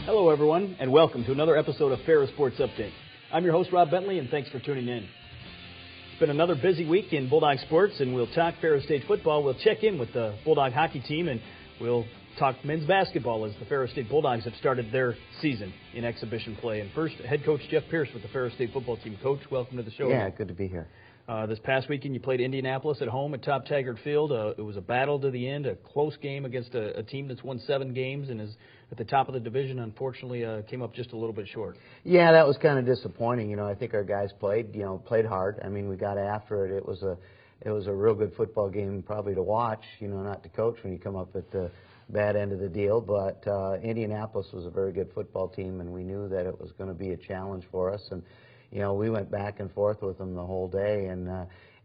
Hello, everyone, and welcome to another episode of Ferris Sports Update. I'm your host, Rob Bentley, and thanks for tuning in. It's been another busy week in Bulldog sports, and we'll talk Ferris State football. We'll check in with the Bulldog hockey team, and we'll talk men's basketball as the Ferris State Bulldogs have started their season in exhibition play. And first, head coach Jeff Pierce with the Ferris State football team. Coach, welcome to the show. Yeah, good to be here. This past weekend, you played Indianapolis at home at Top Taggart Field. It was a battle to the end, a close game against a team that's won 7 games and is at the top of the division. Unfortunately, came up just a little bit short. Yeah, that was kind of disappointing. I think our guys played hard. I mean, we got after it. It was a real good football game, probably to watch. Not to coach when you come up at the bad end of the deal. But Indianapolis was a very good football team, and we knew that it was going to be a challenge for us. And we went back and forth with them the whole day and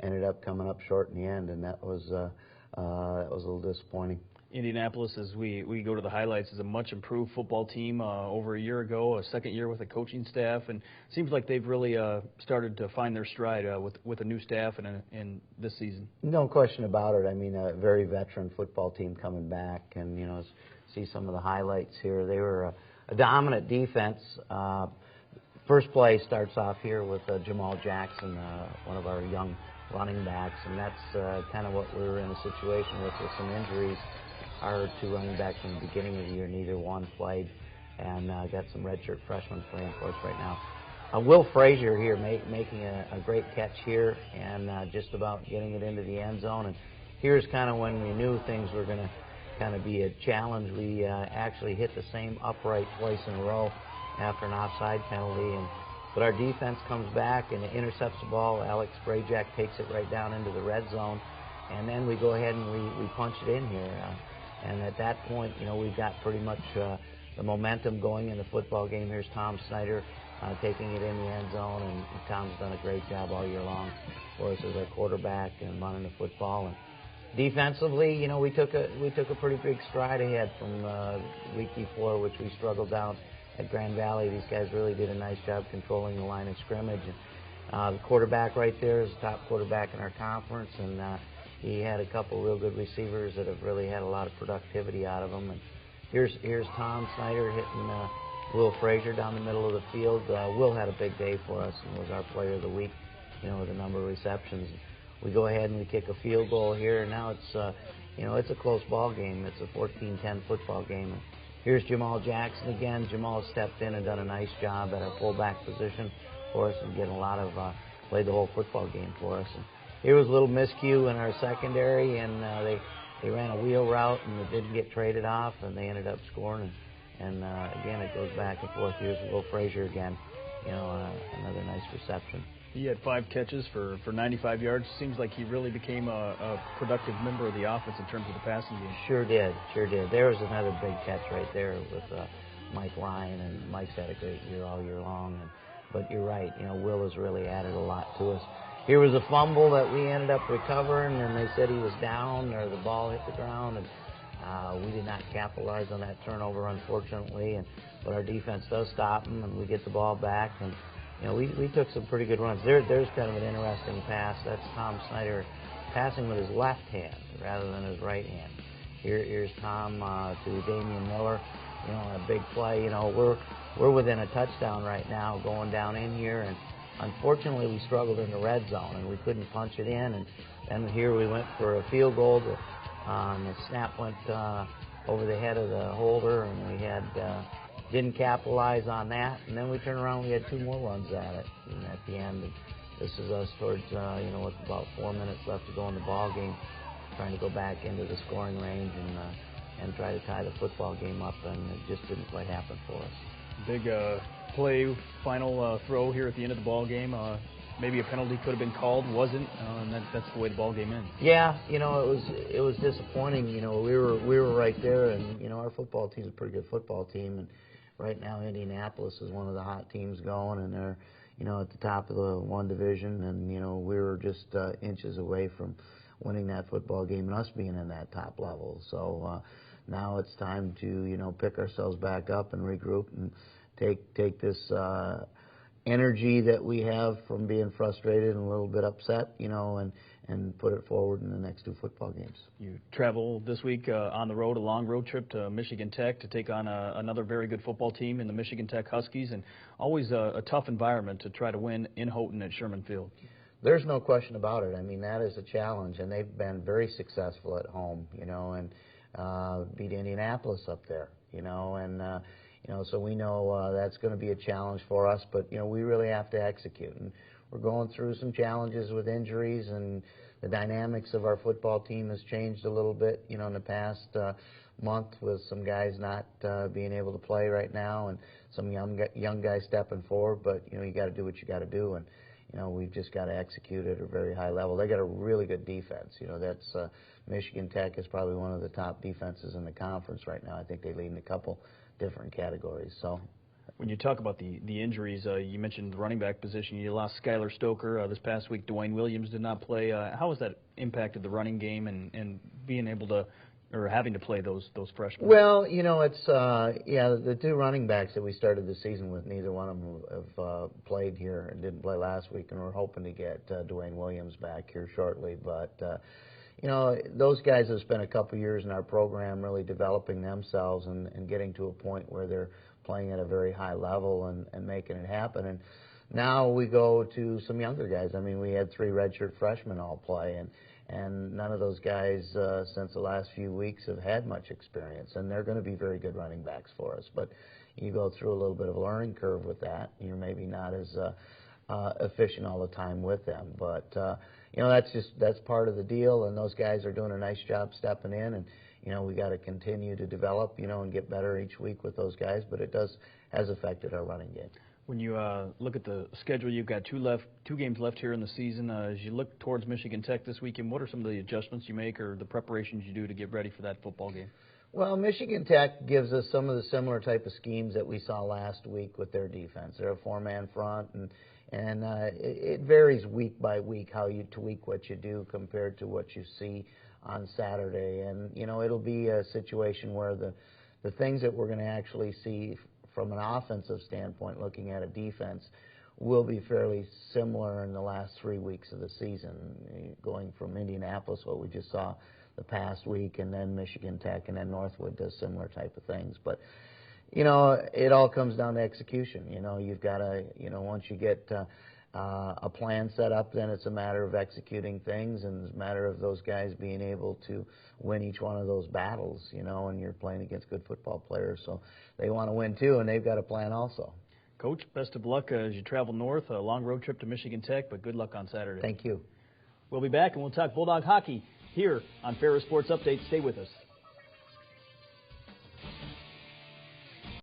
ended up coming up short in the end, and that was a little disappointing. Indianapolis, as we go to the highlights, is a much improved football team over a year ago, a second year with a coaching staff, and it seems like they've really started to find their stride with a new staff and this season. No question about it. I mean, a very veteran football team coming back, and see some of the highlights here. They were a dominant defense. First play starts off here with Jamal Jackson, one of our young running backs, and that's kind of what we were in a situation with some injuries. Our 2 running backs in the beginning of the year, neither one played, and got some redshirt freshmen playing for us right now. Will Frazier here making a great catch here and just about getting it into the end zone. And here's kind of when we knew things were going to kind of be a challenge. We actually hit the same upright twice in a row after an offside penalty, but our defense comes back and intercepts the ball. Alex Brajak takes it right down into the red zone, and then we go ahead and we punch it in here. And at that point, we've got pretty much the momentum going in the football game. Here's Tom Snyder taking it in the end zone, and Tom's done a great job all year long for us as our quarterback and running the football. And defensively, we took a pretty big stride ahead from week before, which we struggled down at Grand Valley. These guys really did a nice job controlling the line of scrimmage. And, the quarterback right there is the top quarterback in our conference, and he had a couple real good receivers that have really had a lot of productivity out of them. And here's Tom Snyder hitting Will Frazier down the middle of the field. Will had a big day for us and was our player of the week, with a number of receptions. We go ahead and we kick a field goal here, and now it's a close ball game. It's a 14-10 football game. Here's Jamal Jackson again. Jamal stepped in and done a nice job at our fullback position for us and getting a lot of played the whole football game for us. And here was a little miscue in our secondary, and they ran a wheel route and it didn't get traded off, and they ended up scoring. And again, it goes back and forth. Here's Will Frazier again, another nice reception. He had 5 catches for 95 yards. Seems like he really became a productive member of the offense in terms of the passing game. Sure did. There was another big catch right there with Mike Ryan, and Mike's had a great year all year long. But you're right, Will has really added a lot to us. Here was a fumble that we ended up recovering, and they said he was down or the ball hit the ground, and we did not capitalize on that turnover, unfortunately. But our defense does stop him, and we get the ball back, and we took some pretty good runs. There's kind of an interesting pass. That's Tom Snyder passing with his left hand rather than his right hand. Here's Tom to Damian Miller. A big play. We're within a touchdown right now going down in here, and unfortunately we struggled in the red zone and we couldn't punch it in. And then here we went for a field goal. The snap went over the head of the holder, and we had didn't capitalize on that, and then we turned around. We had 2 more runs at it, and at the end, this is us towards with about 4 minutes left to go in the ball game, trying to go back into the scoring range and try to tie the football game up, and it just didn't quite happen for us. Big play, final throw here at the end of the ball game. Maybe a penalty could have been called, wasn't, and that's the way the ball game ends. Yeah, it was disappointing. We were right there, and our football team's a pretty good football team, and right now Indianapolis is one of the hot teams going, and they're at the top of the one division, and we were just inches away from winning that football game and us being in that top level. So now it's time to pick ourselves back up and regroup and take this energy that we have from being frustrated and a little bit upset, and and put it forward in the next 2 football games. You travel this week on the road, a long road trip to Michigan Tech to take on another very good football team in the Michigan Tech Huskies, and always a tough environment to try to win in Houghton at Sherman Field. There's no question about it. I mean, that is a challenge, and they've been very successful at home, and beat Indianapolis up there, and so we know that's going to be a challenge for us, but, we really have to execute. And we're going through some challenges with injuries, and the dynamics of our football team has changed a little bit, in the past month, with some guys not being able to play right now and some young guys stepping forward, but, you got to do what you got to do, and, we've just got to execute at a very high level. They got a really good defense. That's Michigan Tech is probably one of the top defenses in the conference right now. I think they lead in a couple different categories. So, when you talk about the injuries, you mentioned the running back position. You lost Skylar Stoker this past week. Dwayne Williams did not play. How has that impacted the running game and being able to, or having to play those freshmen? Well, it's the 2 running backs that we started the season with, neither one of them have played here and didn't play last week, and we're hoping to get Dwayne Williams back here shortly. But those guys have spent a couple years in our program really developing themselves and getting to a point where they're playing at a very high level and making it happen. And now we go to some younger guys. I mean, we had 3 redshirt freshmen all play, and none of those guys since the last few weeks have had much experience, and they're going to be very good running backs for us. But you go through a little bit of a learning curve with that. You're maybe not as efficient all the time with them, but that's part of the deal, and those guys are doing a nice job stepping in, and we got to continue to develop, and get better each week with those guys, but it has affected our running game. When you look at the schedule, you've got 2 games left here in the season. As you look towards Michigan Tech this weekend, what are some of the adjustments you make or the preparations you do to get ready for that football game? Well, Michigan Tech gives us some of the similar type of schemes that we saw last week with their defense. They're a 4-man front, and it varies week by week how you tweak what you do compared to what you see on Saturday. And, it'll be a situation where the things that we're going to actually see from an offensive standpoint, looking at a defense, will be fairly similar in the last 3 weeks of the season, going from Indianapolis, what we just saw the past week, and then Michigan Tech, and then Northwood does similar type of things. But, it all comes down to execution. You've got to, once you get a plan set up, then it's a matter of executing things, and it's a matter of those guys being able to win each one of those battles, and you're playing against good football players, so they want to win too, and they've got a plan also. Coach, best of luck as you travel north, a long road trip to Michigan Tech, but good luck on Saturday. Thank you. We'll be back, and we'll talk Bulldog hockey here on Ferris Sports Update. Stay with us.